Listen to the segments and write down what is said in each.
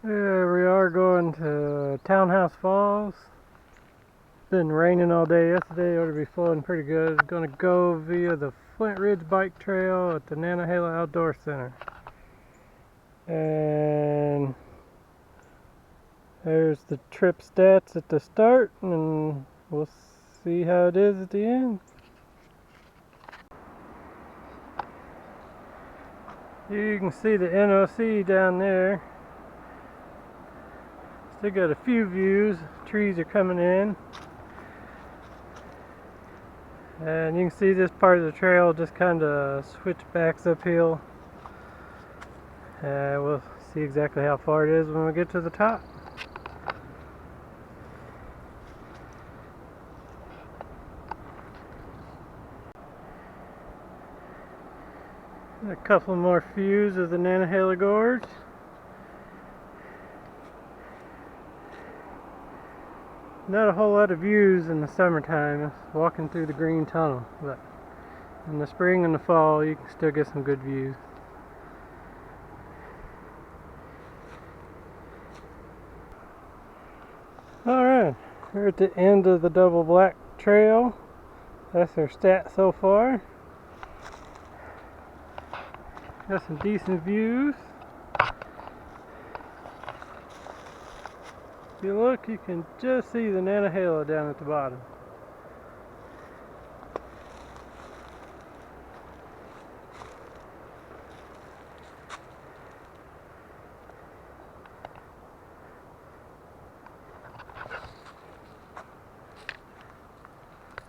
Here we are going to Townhouse Falls. It's been raining all day yesterday, ought to be flowing pretty good. It's going to go via the Flint Ridge Bike Trail at the Nantahala Outdoor Center. And there's the trip stats at the start, and we'll see how it is at the end. You can see the NOC down there. Still got a few views. Trees are coming in. And you can see this part of the trail just kind of switchbacks uphill. We'll see exactly how far it is when we get to the top. A couple more views of the Nantahala gorge. Not a whole lot of views in the summertime, walking through the green tunnel, but in the spring and the fall you can still get some good views. Alright, we're at the end of the double black trail. That's our stat so far. Got some decent views. If you look, you can just see the Nantahala down at the bottom.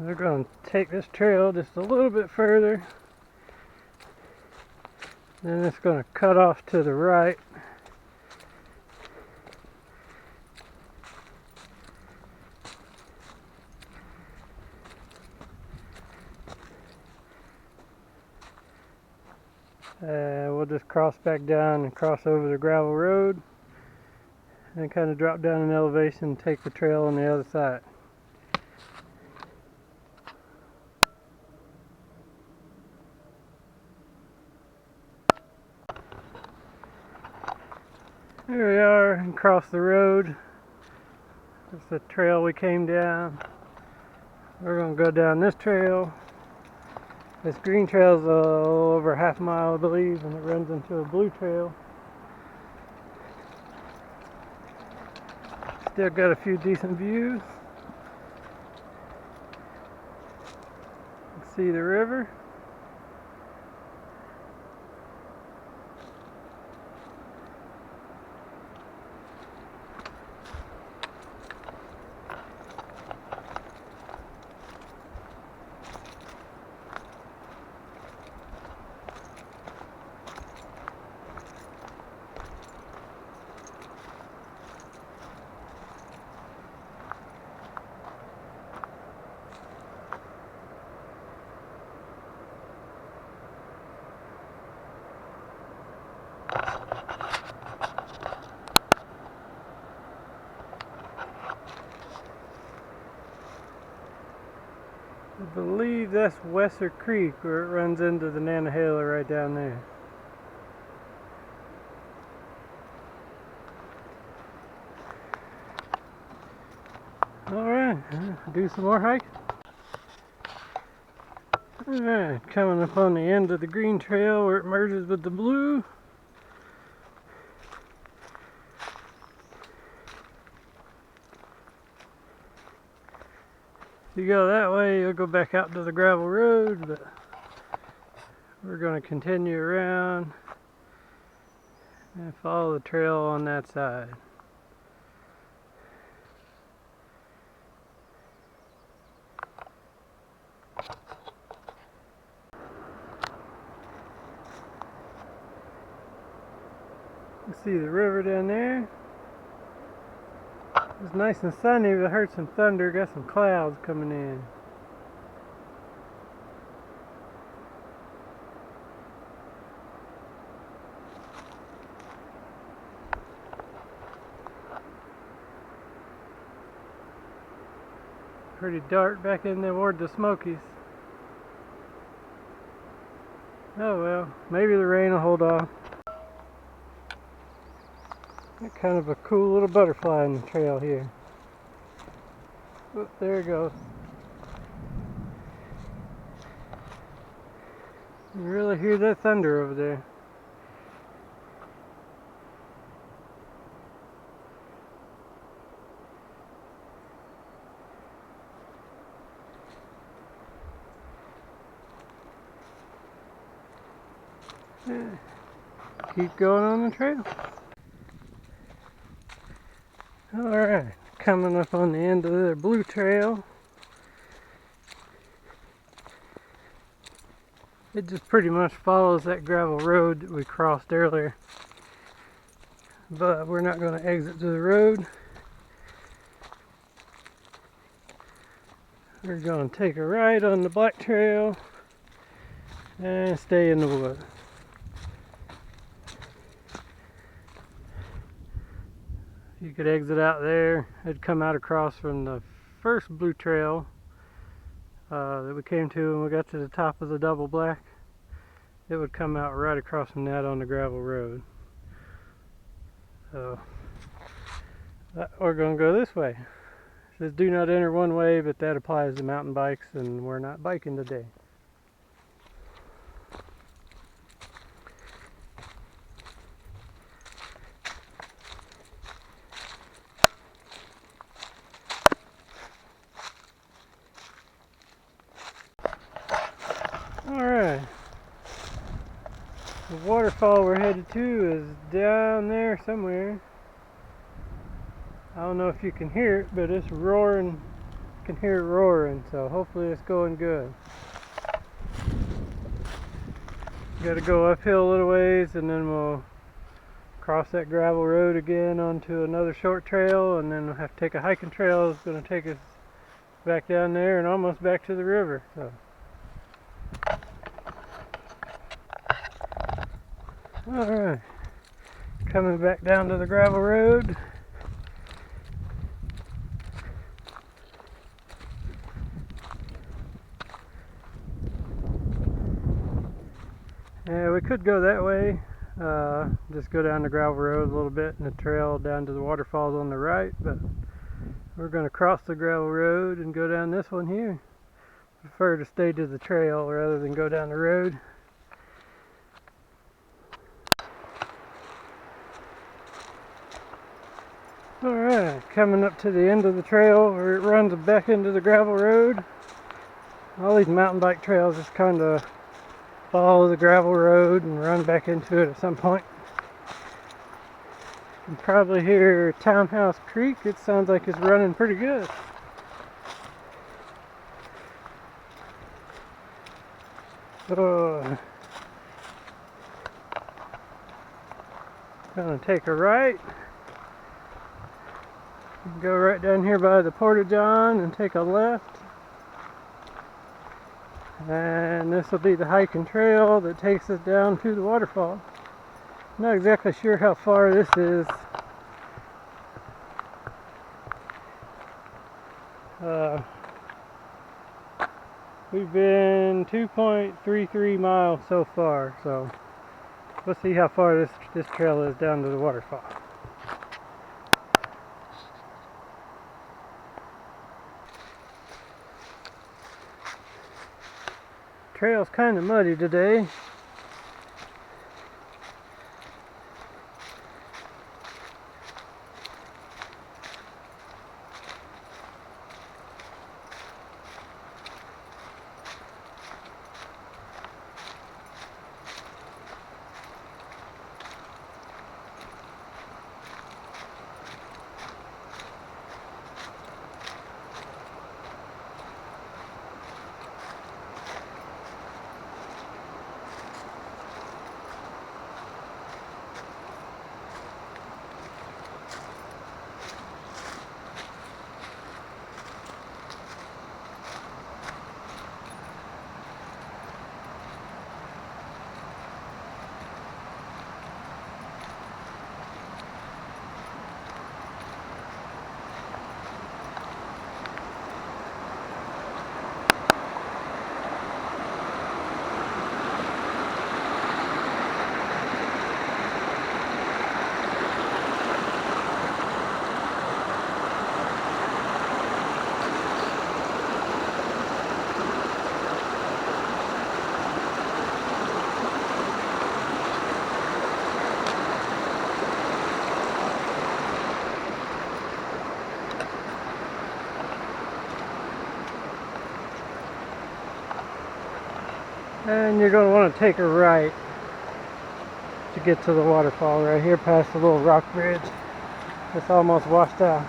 We're going to take this trail just a little bit further. Then it's going to cut off to the right. We'll just cross back down and cross over the gravel road and kind of drop down in elevation and take the trail on the other side. Here we are across the road. That's the trail we came down. We're going to go down this trail. This green trail is over a half mile, I believe, and it runs into a blue trail. Still got a few decent views. You can see the river. I believe that's Wesser Creek where it runs into the Nantahala right down there. Alright, do some more hiking. Alright, coming up on the end of the green trail where it merges with the blue. If you go that way, you'll go back out to the gravel road, but we're going to continue around and follow the trail on that side. You see the river down there. It's nice and sunny, but I heard some thunder, got some clouds coming in. Pretty dark back in there toward the Smokies. Oh well, maybe the rain will hold off. Kind of a cool little butterfly in the trail here. Oh, there it goes. You really hear that thunder over there. Yeah. Keep going on the trail. Alright, coming up on the end of the blue trail. It just pretty much follows that gravel road that we crossed earlier. But we're not going to exit to the road. We're going to take a right on the black trail and stay in the woods. You could exit out there. It'd come out across from the first blue trail that we came to when we got to the top of the double black. It would come out right across from that on the gravel road. So we're going to go this way. It says do not enter one way, but that applies to mountain bikes, and we're not biking today. Alright, the waterfall we're headed to is down there somewhere. I don't know if you can hear it, but it's roaring. You can hear it roaring, so hopefully it's going good. Got to go uphill a little ways, and then we'll cross that gravel road again onto another short trail, and then we'll have to take a hiking trail. It's going to take us back down there and almost back to the river. So. Alright, coming back down to the gravel road. Yeah, we could go that way, just go down the gravel road a little bit and the trail down to the waterfalls on the right, but we're going to cross the gravel road and go down this one here. I prefer to stay to the trail rather than go down the road. Alright, coming up to the end of the trail where it runs back into the gravel road. All these mountain bike trails just kind of follow the gravel road and run back into it at some point. You can probably hear Townhouse Creek. It sounds like it's running pretty good. So, gonna take a right. Go right down here by the Porta-John and take a left. And this will be the hiking trail that takes us down to the waterfall. I'm not exactly sure how far this is. We've been 2.33 miles so far, so let's see how far this trail is down to the waterfall. Trail's kind of muddy today. And you're going to want to take a right to get to the waterfall right here past the little rock bridge. It's almost washed out.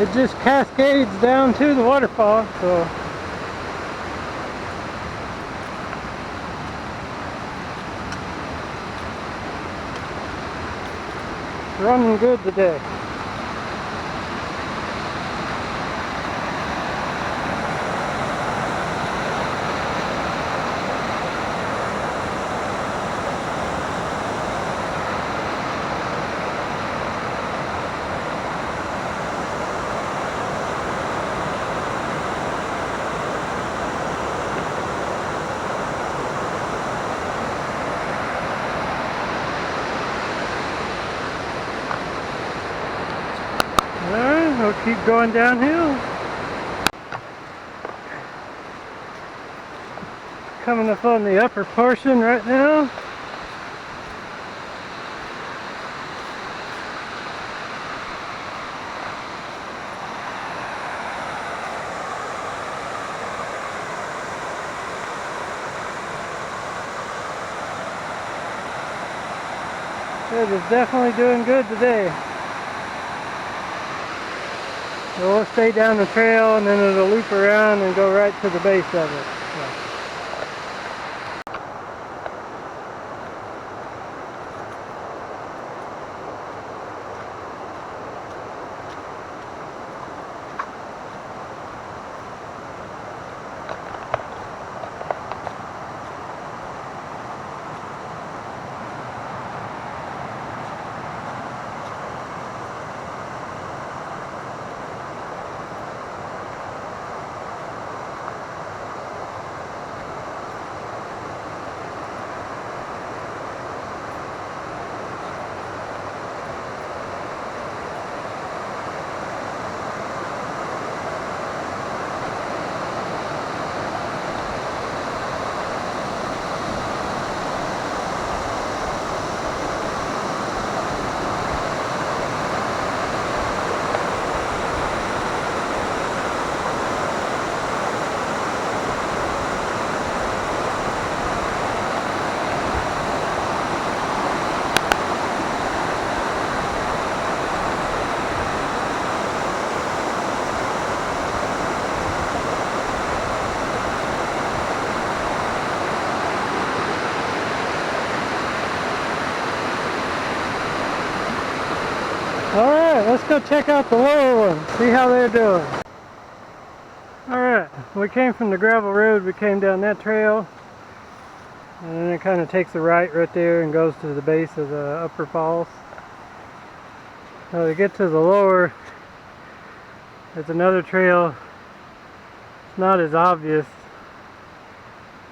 It just cascades down to the waterfall, so it's running good today. Alright, we'll keep going downhill. Coming up on the upper portion right now. It is definitely doing good today. So we'll stay down the trail and then it'll loop around and go right to the base of it. Alright, let's go check out the lower ones, see how they're doing. Alright, we came from the gravel road, we came down that trail, and then it kind of takes a right there and goes to the base of the upper falls. So to get to the lower, there's another trail. It's not as obvious.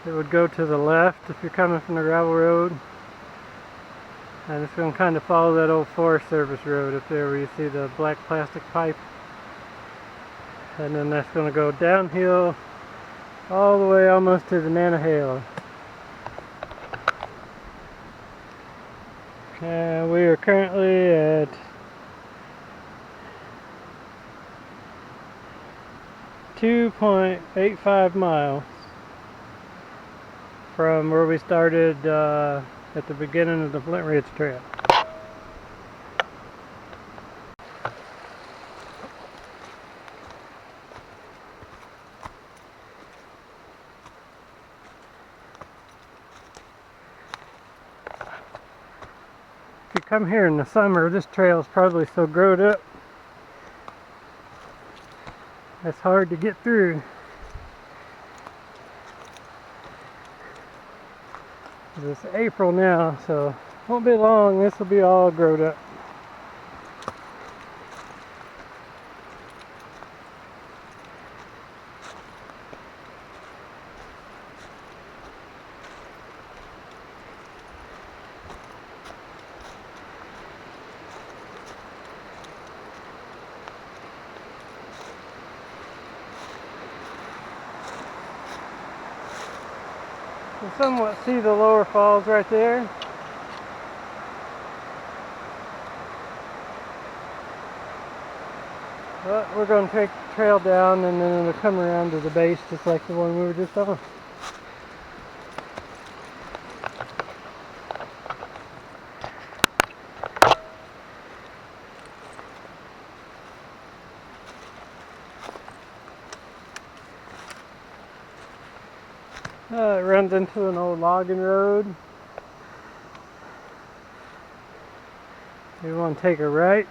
It would go to the left if you're coming from the gravel road. And it's going to kind of follow that old Forest Service road up there where you see the black plastic pipe. And then that's going to go downhill all the way almost to the Nantahala. And we are currently at 2.85 miles from where we started at the beginning of the Flint Ridge Trail. If you come here in the summer, this trail is probably so growed up it's hard to get through. It's April now, so won't be long. This will be all grown up. You can somewhat see the lower falls right there. But we're going to take the trail down and then it'll come around to the base just like the one we were just on. It runs into an old logging road. We want to take a right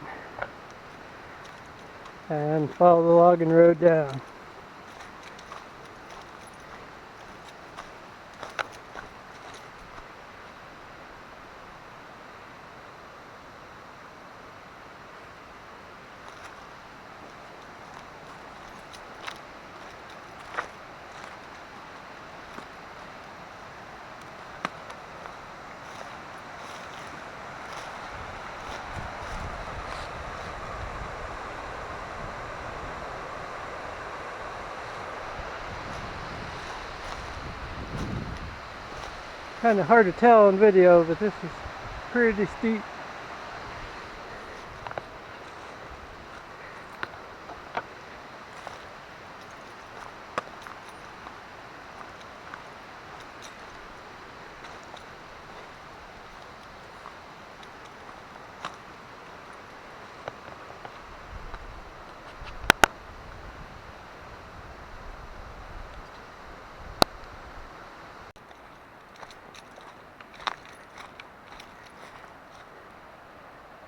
and follow the logging road down. Kind of hard to tell on video, but this is pretty steep.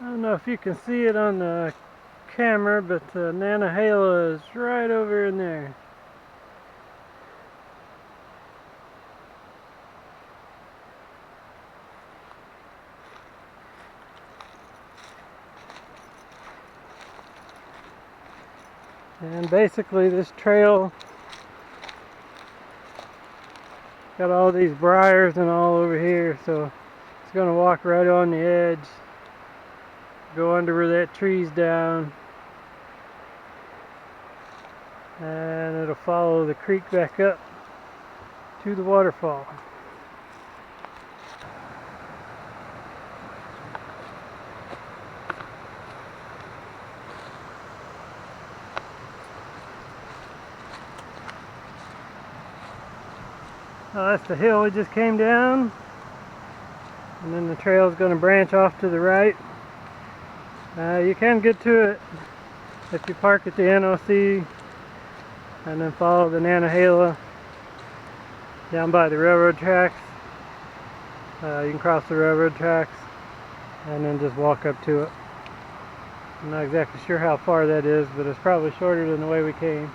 I don't know if you can see it on the camera, but Nantahala is right over in there. And basically this trail got all these briars and all over here, so it's going to walk right on the edge. Go under where that tree's down, and it'll follow the creek back up to the waterfall. That's the hill we just came down, and then the trail is going to branch off to the right. You can get to it if you park at the NOC and then follow the Nantahala down by the railroad tracks. You can cross the railroad tracks and then just walk up to it. I'm not exactly sure how far that is, but it's probably shorter than the way we came.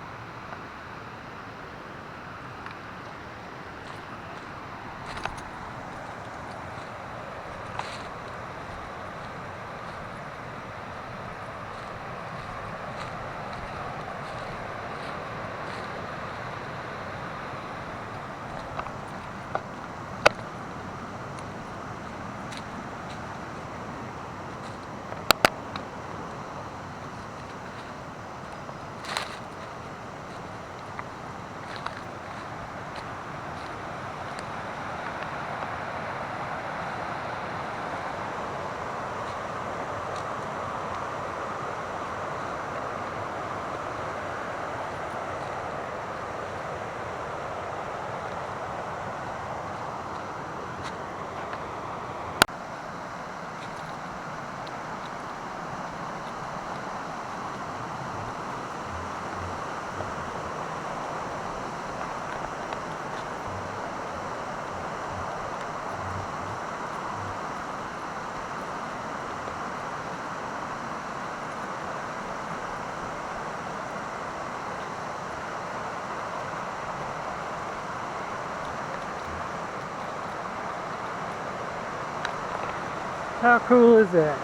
How cool is that?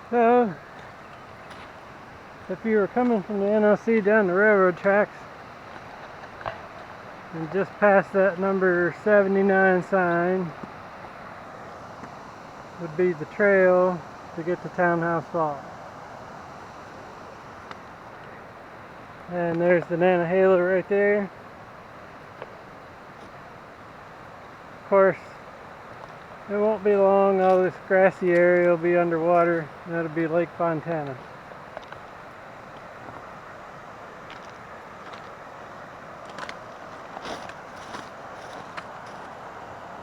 So, if you were coming from the NOC down the railroad tracks and just past that number 79 sign would be the trail to get to Townhouse Falls. And there's the Nantahala right there. Of course, it won't be long, all this grassy area will be underwater. That'll be Lake Fontana.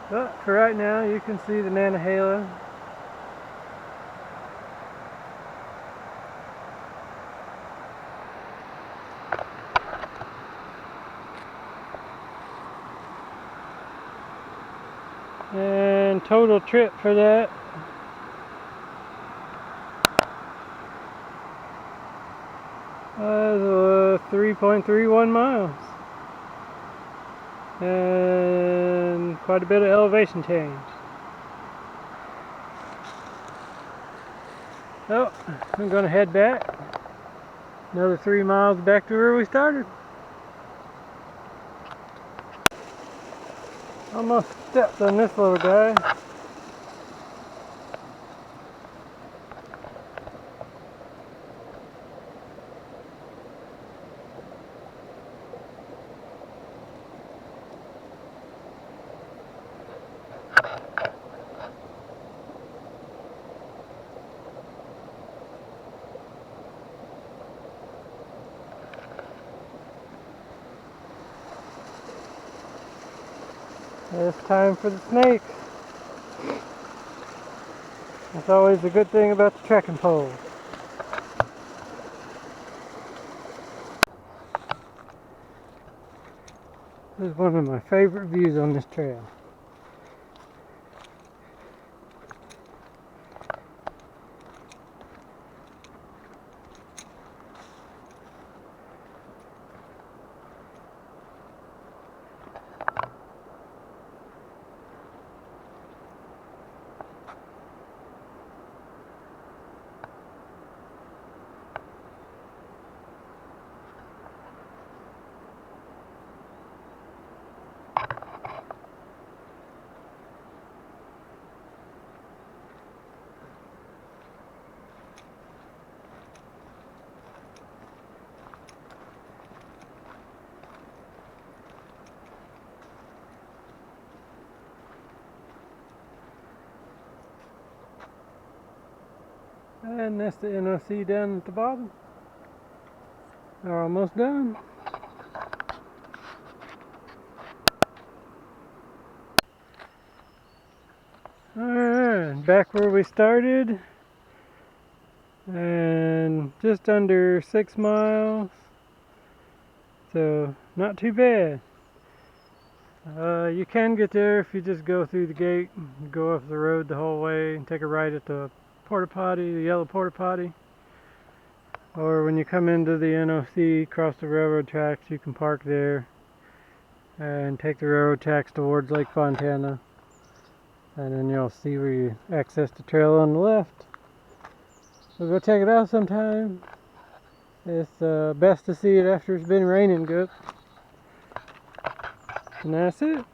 But for right now, you can see the Nantahala. And total trip for that was 3.31 miles. And quite a bit of elevation change. So, I'm going to head back. Another 3 miles back to where we started. Almost stepped on this little guy. It's time for the snakes. That's always a good thing about the trekking poles. This is one of my favorite views on this trail. And that's the NOC down at the bottom. They're almost done. Alright, back where we started, and just under 6 miles, so not too bad. You can get there if you just go through the gate, go off the road the whole way, and take a right at the porta potty, the yellow porta potty. Or when you come into the NOC, cross the railroad tracks, you can park there and take the railroad tracks towards Lake Fontana. And then you'll see where you access the trail on the left. So go check it out sometime. It's best to see it after it's been raining good. And that's it.